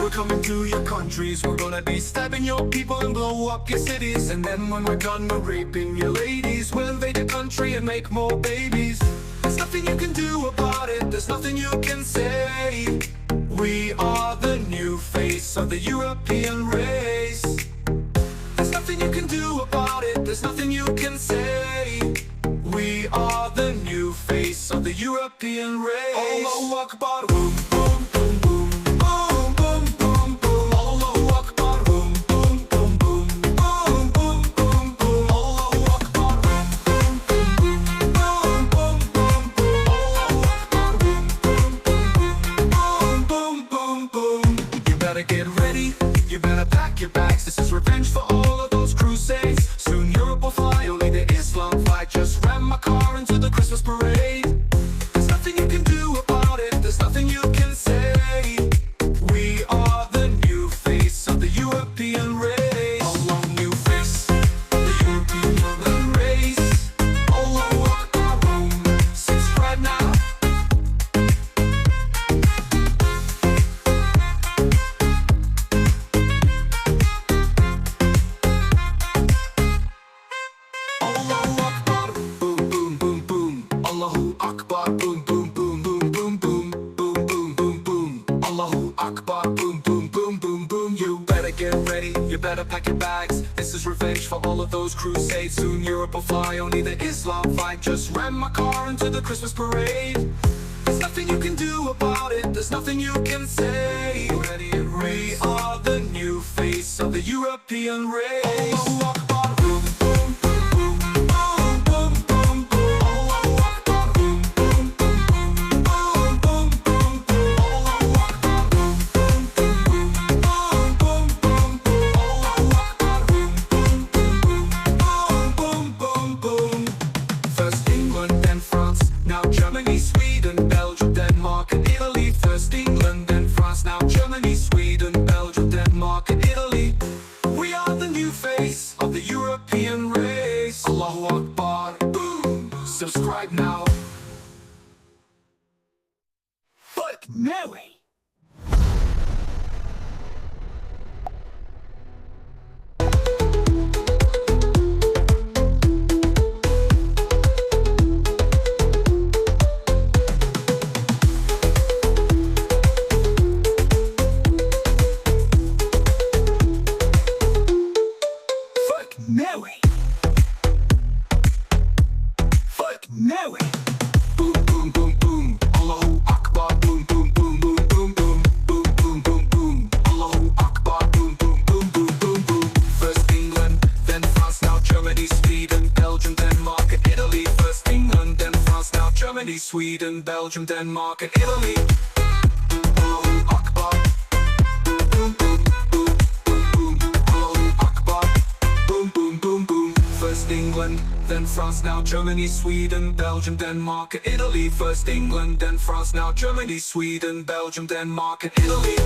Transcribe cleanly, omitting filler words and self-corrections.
We're coming to your countries, we're gonna be stabbing your people and blow up your cities. And then when we're done, we're raping your ladies. We'll invade your country and make more babies. There's nothing you can do about it, there's nothing you can say. We are the new face of the European race. There's nothing you can do about it, there's nothing you can say. We are the new face of the European race. Oluwakbar, boom, boom, boom, boom. Boom, boom, boom, boom. Oluwakbar, boom, boom, boom, boom. Boom, boom, boom, boom. Oluwakbar, boom, boom, boom, boom. Boom, boom, boom, boom. Oluwakbar, boom, boom, boom, boom, boom. You better get ready, you better pack your bags. This is revenge for all of those crusades. Soon Europe will fly, only the Islam flag. Just ram my car into the Christmas parade. There's nothing you can do about it, there's nothing you can say. We are the new face of the European race. Allah, new face of the European race. Allahu Akbar, subscribe now. Allahu Akbar, boom, boom, boom, boom. Allahu Akbar, boom, boom, boom, boom, boom, boom, boom, boom, boom, boom. Allahu Akbar, boom, boom, boom, boom, boom. You better get ready, you better pack your bags. This is revenge for all of those crusades. Soon Europe will fly, only the Islam fight. Just ram my car into the Christmas parade. There's nothing you can do about it, there's nothing you can say. Ready, we are the new face of the European race. Allahu Akbar, boom, boom, boom, boom. Boom, boom, boom, boom. Allahu Akbar, boom, boom, boom, boom. Boom, boom, boom, boom. Allahu Akbar, boom, boom, boom, boom. Boom, boom, boom, boom. Allahu Akbar, boom, boom, boom, boom. Boom, boom, boom, boom. First England, then France, now Germany, Sweden, Belgium, Denmark, and Italy. First England, then France, now Germany, Sweden, Belgium, Denmark, and Italy. We are the new face of the European race. Allahu Akbar, boom, subscribe now. But Mary. Mary. Fuck Mary. Boom, boom, boom, boom. Allahu Akbar. Boom, boom, boom, boom, boom, boom. Boom, boom, boom, boom. Allahu Akbar. Boom, boom, boom, boom, boom, boom. First England, then France, now Germany, Sweden, Belgium, Denmark, and Italy. First England, then France, now Germany, Sweden, Belgium, Denmark, and Italy. Allahu Akbar. Boom, boom, boom, boom, boom. Allahu Akbar. Boom, boom, boom, boom. First England, then France, now Germany, Sweden, Belgium, Denmark, and Italy. First England, then France, now Germany, Sweden, Belgium, Denmark, and Italy.